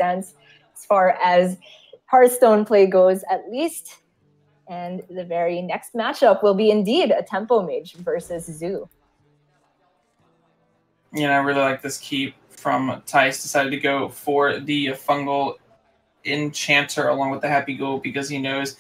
stance as far as Hearthstone play goes, at least. And the very next matchup will be indeed a Tempo Mage versus Zoo. You know, I really like this keep from Thijs. Decided to go for the Fungal Enchanter along with the Happy Ghoul because he knows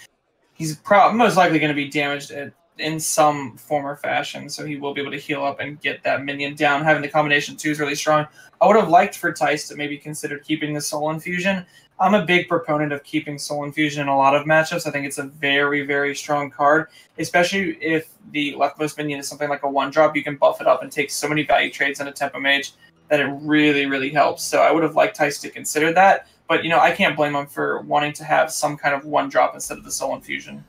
he's most likely going to be damaged in some form or fashion, so he will be able to heal up and get that minion down. Having the combination 2 is really strong. I would have liked for Thijs to maybe consider keeping the Soul Infusion. I'm a big proponent of keeping Soul Infusion in a lot of matchups. I think it's a very, very strong card, especially if the leftmost minion is something like a 1-drop. You can buff it up and take so many value trades in a Tempo Mage that it really, really helps. So I would have liked Thijs to consider that, but, you know, I can't blame him for wanting to have some kind of 1-drop instead of the Soul Infusion.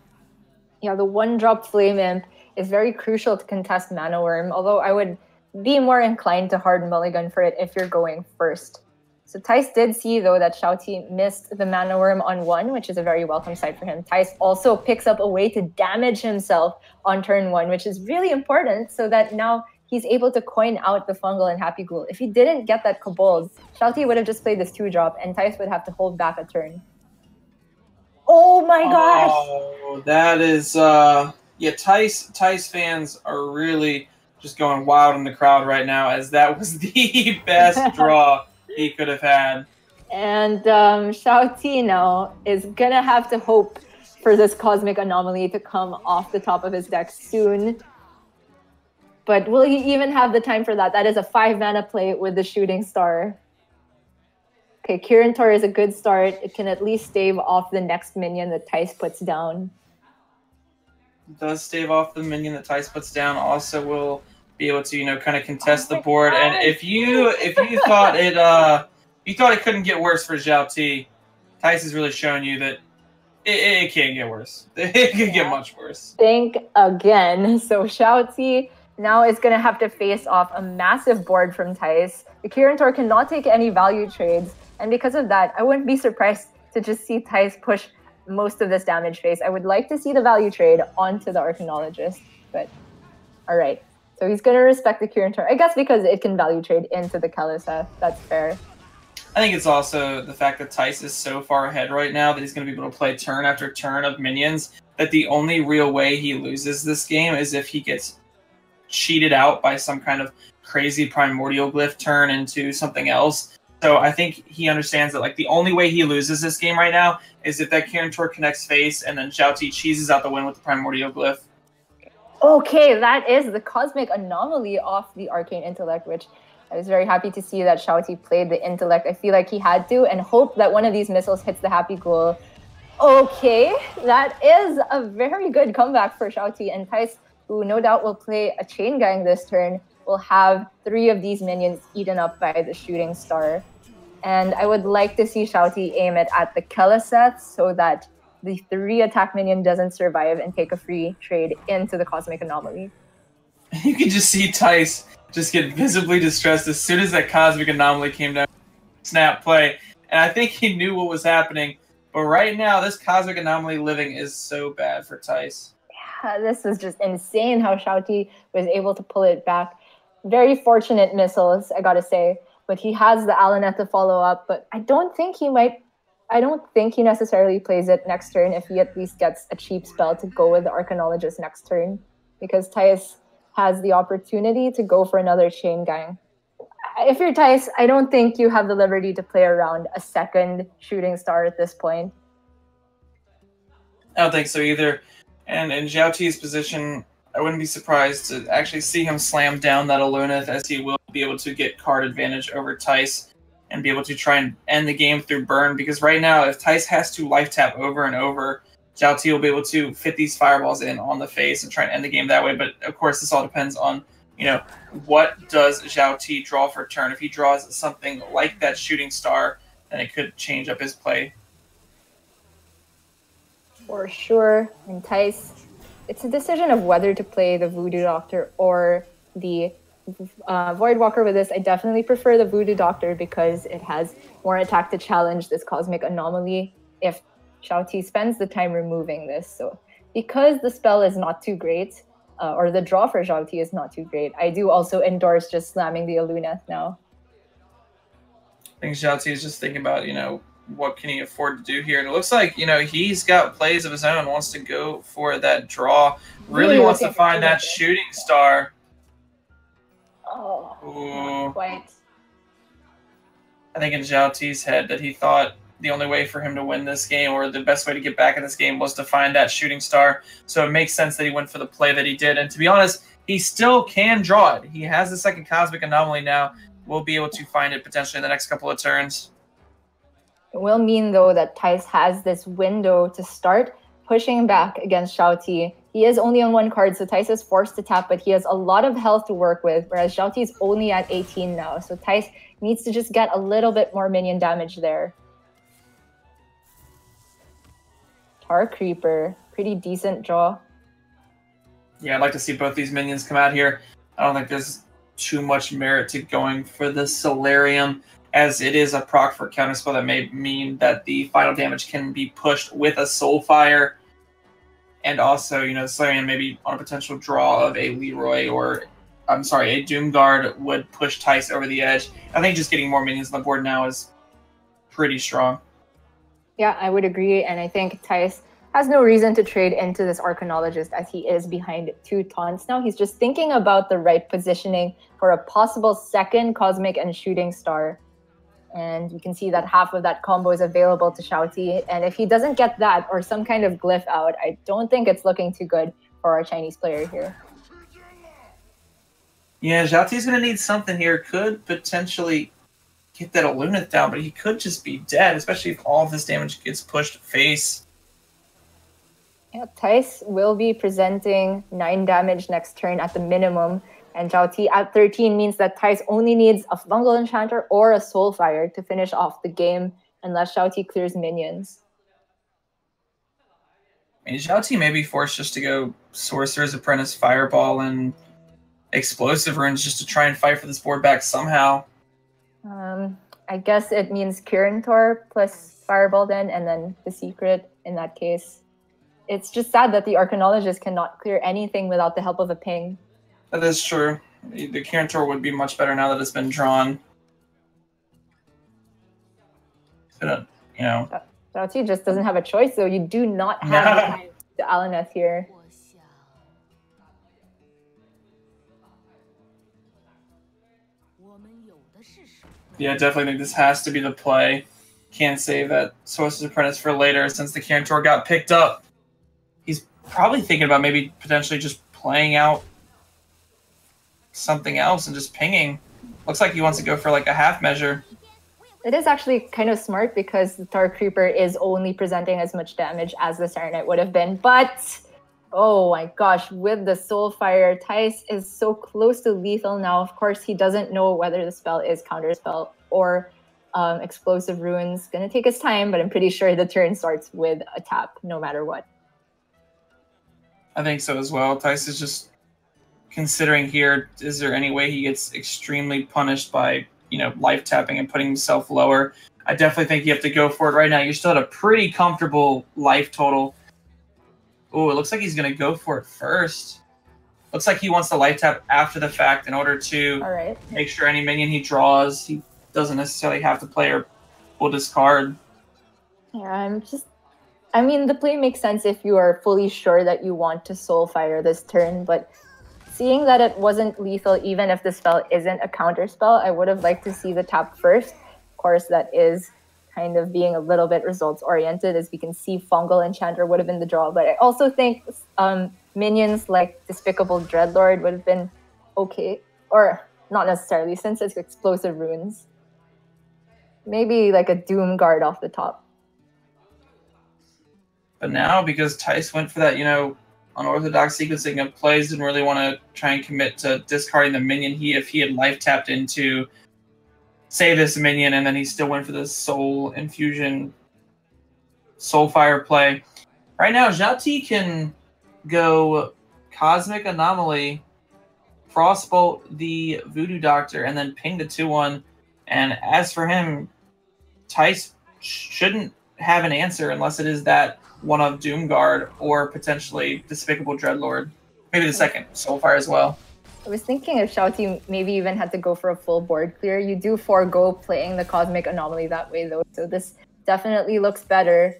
Yeah, the 1-drop Flame Imp is very crucial to contest Mana Worm, although I would be more inclined to hard mulligan for it if you're going first. So Thijs did see, though, that Xiaoti missed the Mana Worm on 1, which is a very welcome sight for him. Thijs also picks up a way to damage himself on turn 1, which is really important, so that now he's able to coin out the Fungal and Happy Ghoul. If he didn't get that Kobold, Xiaoti would have just played this 2-drop, and Thijs would have to hold back a turn. Oh my gosh! Oh, that is, yeah, Thijs fans are really just going wild in the crowd right now, as that was the best draw he could have had. And Xiaoti now is gonna have to hope for this Cosmic Anomaly to come off the top of his deck soon. But will he even have the time for that? That is a 5-mana play with the Shooting Star. Okay, Kirin Tor is a good start. It can at least stave off the next minion that Thijs puts down. It does stave off the minion that Thijs puts down. Also will be able to, you know, kind of contest the board. God. And if you thought it couldn't get worse for Xiaoti, Thijs is really showing you that it can't get worse. It can get much worse. Think again. So Xiaoti now is going to have to face off a massive board from Thijs. The Kirin Tor cannot take any value trades. And because of that, I wouldn't be surprised to just see Thijs push most of this damage phase. I would like to see the value trade onto the Arcanologist. But, all right. So he's going to respect the Kirin Tor. I guess because it can value trade into the Kalisa. That's fair. I think it's also the fact that Thijs is so far ahead right now that he's going to be able to play turn after turn of minions, that the only real way he loses this game is if he gets cheated out by some kind of crazy primordial glyph turn into something else. So I think he understands that, like, the only way he loses this game right now is if that Kirin Tor connects face and then Xiaoti cheeses out the win with the primordial glyph. Okay, that is the Cosmic Anomaly off the Arcane Intellect, which I was very happy to see that Xiaoti played the Intellect. I feel like he had to, and hope that one of these missiles hits the Happy Ghoul. Okay, that is a very good comeback for Xiaoti, and Thijs, who no doubt will play a Chain Gang this turn, will have 3 of these minions eaten up by the Shooting Star. And I would like to see Xiaoti aim it at the Keleseth so that the 3-attack minion doesn't survive and take a free trade into the Cosmic Anomaly. You can just see Thijs just get visibly distressed as soon as that Cosmic Anomaly came down. Snap play. And I think he knew what was happening. But right now, this Cosmic Anomaly living is so bad for Thijs. Yeah, this was just insane how Xiaoti was able to pull it back. Very fortunate missiles, I gotta say. But he has the Alanet to follow up. But I don't think he necessarily plays it next turn if he at least gets a cheap spell to go with the Arcanologist next turn. Because Thijs has the opportunity to go for another Chain Gang. If you're Thijs, I don't think you have the liberty to play around a second Shooting Star at this point. I don't think so either. And in Xiaoti's position, I wouldn't be surprised to actually see him slam down that Alunith, as he will be able to get card advantage over Thijs and be able to try and end the game through burn. Because right now, if Thijs has to life tap over and over, Xiaoti will be able to fit these fireballs in on the face and try and end the game that way. But of course, this all depends on, you know, what does Xiaoti draw for turn. If he draws something like that Shooting Star, then it could change up his play. For sure. And Thijs, it's a decision of whether to play the Voodoo Doctor or the Voidwalker with this. I definitely prefer the Voodoo Doctor because it has more attack to challenge this Cosmic Anomaly if Xiaoti spends the time removing this. So because the spell is not too great, or the draw for Xiaoti is not too great, I do also endorse just slamming the Aluneth now. think Xiaoti is just thinking about, what can he afford to do here. And it looks like, he's got plays of his own, wants to go for that draw, really wants to find that shooting star. Oh, not quite. I think in Xiaoti's head that he thought the only way for him to win this game, or the best way to get back in this game, was to find that shooting star. So it makes sense that he went for the play that he did. And to be honest, he still can draw it. He has the second Cosmic Anomaly now. We'll be able to find it potentially in the next couple of turns. It will mean, though, that Thijs has this window to start pushing back against Xiaoti. He is only on 1 card, so Thijs is forced to tap, but he has a lot of health to work with, whereas Xiaoti is only at 18 now. So Thijs needs to just get a little bit more minion damage there. Tar Creeper, pretty decent draw. Yeah, I'd like to see both these minions come out here. I don't think there's too much merit to going for the Solarium, as it is a proc for counterspell that may mean that the final damage can be pushed with a Soulfire. And also, Solarium maybe on a potential draw of a Leroy or, a Doomguard would push Thijs over the edge. I think just getting more minions on the board now is pretty strong. Yeah, I would agree, and I think Thijs has no reason to trade into this Arcanologist, as he is behind 2 taunts now. He's just thinking about the right positioning for a possible second Cosmic and Shooting Star. And you can see that half of that combo is available to Xiaoti. And if he doesn't get that or some kind of glyph out, I don't think it's looking too good for our Chinese player here. Yeah, Xiaoti's going to need something here. Could potentially get that Alunith down, but he could just be dead, especially if all of this damage gets pushed face. Yeah, Thijs will be presenting 9 damage next turn at the minimum, and Xiaoti at 13 means that Thijs only needs a Fungal Enchanter or a Soulfire to finish off the game, unless Xiaoti clears minions. I mean, Xiaoti may be forced just to go Sorcerer's Apprentice, Fireball, and Explosive Runes just to try and fight for this board back somehow. I guess it means Kirintor plus Fireball then, and then the Secret in that case. It's just sad that the Arcanologist cannot clear anything without the help of a ping. That is true. The Kirintor would be much better now that it's been drawn. Xiaoti just doesn't have a choice, though. You do not have the Alunith here. Yeah, definitely think this has to be the play. Can't save that Sorcerer's Apprentice for later since the Kirintor got picked up. He's probably thinking about maybe potentially just playing out something else and just pinging. Looks like he wants to go for like a half measure. It is actually kind of smart because the Tar Creeper is only presenting as much damage as the Serenite would have been. But, oh my gosh, with the Soulfire, Thijs is so close to lethal now. Of course, he doesn't know whether the spell is Counterspell or Explosive Runes. Gonna take his time, but I'm pretty sure the turn starts with a tap, no matter what. I think so as well. Thijs is just considering here, is there any way he gets extremely punished by, life tapping and putting himself lower? I definitely think you have to go for it right now. You're still at a pretty comfortable life total. Oh, it looks like he's going to go for it first. Looks like he wants the life tap after the fact in order to make sure any minion he draws, he doesn't necessarily have to play or will discard. Yeah, I mean, the play makes sense if you are fully sure that you want to Soulfire this turn, but seeing that it wasn't lethal, even if the spell isn't a counter spell, I would have liked to see the tap first. Of course, that is kind of being a little bit results-oriented. As we can see, Fungal Enchanter would have been the draw, but I also think minions like Despicable Dreadlord would have been okay, or not necessarily, since it's Explosive Runes. Maybe like a Doomguard off the top. But now, because Thijs went for that, unorthodox sequencing of plays, didn't really want to try and commit to discarding the minion. If he had life tapped into, say, this minion, and then he still went for the Soul Infusion, Soulfire play. Right now, Xiaoti can go Cosmic Anomaly, Frostbolt the Voodoo Doctor, and then ping the 2-1. And as for him, Thijs shouldn't have an answer unless it is that one of Doomguard or potentially Despicable Dreadlord. Maybe the second Soulfire as well. I was thinking if Xiaoti maybe even had to go for a full board clear. You do forego playing the Cosmic Anomaly that way, though. So this definitely looks better.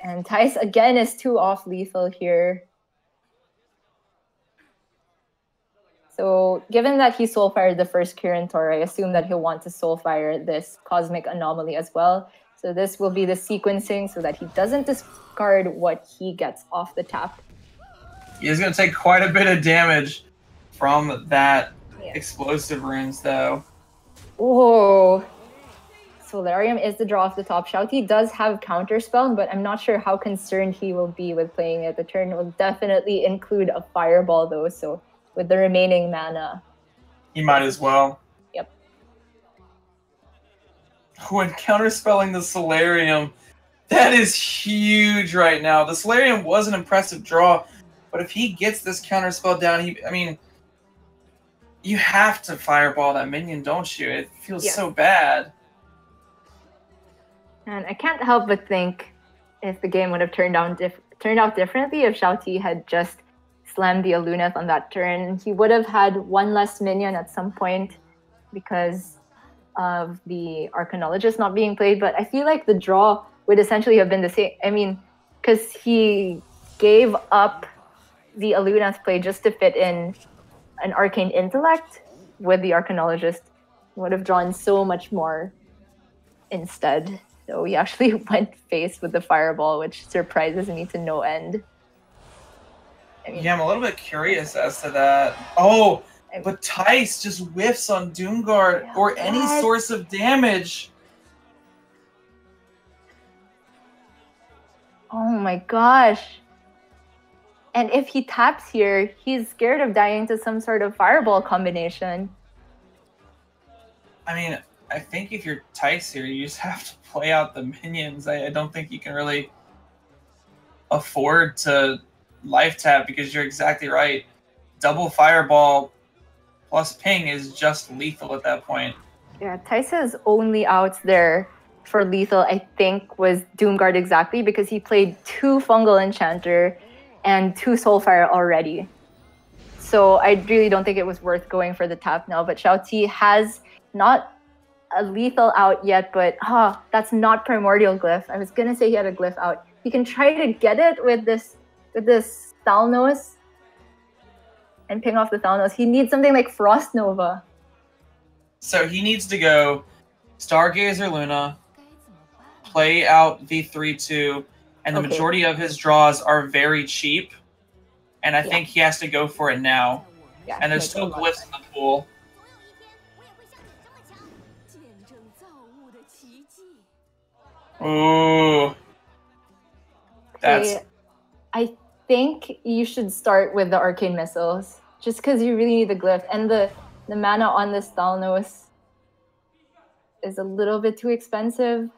And Thijs, again, is too off-lethal here. So given that he soul-fired the first Kirin Tor, I assume that he'll want to soul-fire this Cosmic Anomaly as well. So this will be the sequencing so that he doesn't discard what he gets off the tap. He is going to take quite a bit of damage from that explosive runes, though. Oh, Solarium is the draw off the top. Xiaoti does have Counterspell, but I'm not sure how concerned he will be with playing it. The turn will definitely include a Fireball, though, so with the remaining mana. He might as well. Yep. When counterspelling the Solarium, that is huge right now. The Solarium was an impressive draw, but if he gets this counterspell down, I mean, you have to Fireball that minion, don't you? It feels so bad. And I can't help but think if the game would have turned out differently if Xiaoti had just slammed the Aluneth on that turn. He would have had one less minion at some point because of the Arcanologist not being played, but I feel like the draw would essentially have been the same. I mean, because he gave up the Aluneth play just to fit in an Arcane Intellect with the Arcanologist. Would have drawn so much more instead. So he actually went face with the Fireball, which surprises me to no end. I mean, yeah, I'm a little bit curious as to that. Oh, but Thijs just whiffs on Doomguard or any source of damage. Oh my gosh. And if he taps here, he's scared of dying to some sort of Fireball combination. I mean, I think if you're Thijs here, you just have to play out the minions. I don't think you can really afford to life tap because you're exactly right. Double Fireball plus ping is just lethal at that point. Yeah, Thijs' only outs there for lethal, I think, was Doomguard exactly because he played 2 Fungal Enchanter and 2 Soulfire already. So I really don't think it was worth going for the tap now. But Xiaoti has not a lethal out yet, but that's not Primordial Glyph. I was gonna say he had a glyph out. He can try to get it with this Thalnos and ping off the Thalnos. He needs something like Frost Nova. So he needs to go Stargazer Luna, play out the 3/2, and the majority of his draws are very cheap. And I think he has to go for it now. Yeah, and there's still glyphs in the pool. Ooh. That's... I think you should start with the Arcane Missiles, just because you really need the glyph. And the mana on this Thalnos is a little bit too expensive.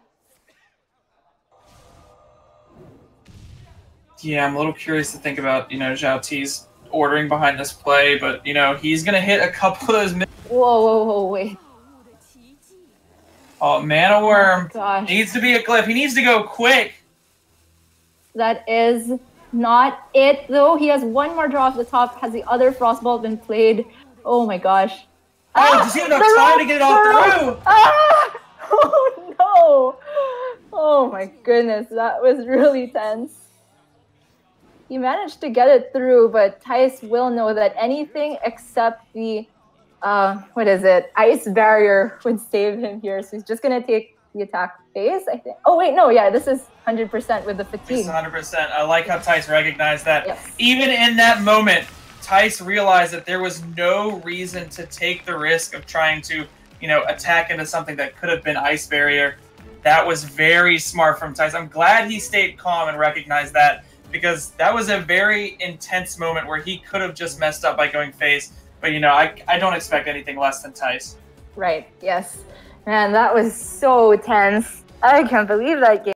Yeah, I'm a little curious to think about, Xiaoti's ordering behind this play, but, he's going to hit a couple of those... Whoa, wait. Oh, Mana Worm needs to be a glyph. He needs to go quick. That is not it, though. He has one more draw off the top. Has the other Frostbolt been played? Oh my gosh. Does he have enough time to get it all through? Oh no. Oh my goodness. That was really tense. He managed to get it through, but Thijs will know that anything except the Ice Barrier would save him here. So he's just going to take the attack phase, I think. Oh, wait, no, yeah, this is 100% with the fatigue. It's 100%. I like how Thijs recognized that. Yes. Even in that moment, Thijs realized that there was no reason to take the risk of trying to, attack into something that could have been Ice Barrier. That was very smart from Thijs. I'm glad he stayed calm and recognized that, because that was a very intense moment where he could have just messed up by going face. But, I don't expect anything less than Thijs. Right, yes. Man, that was so tense. I can't believe that game.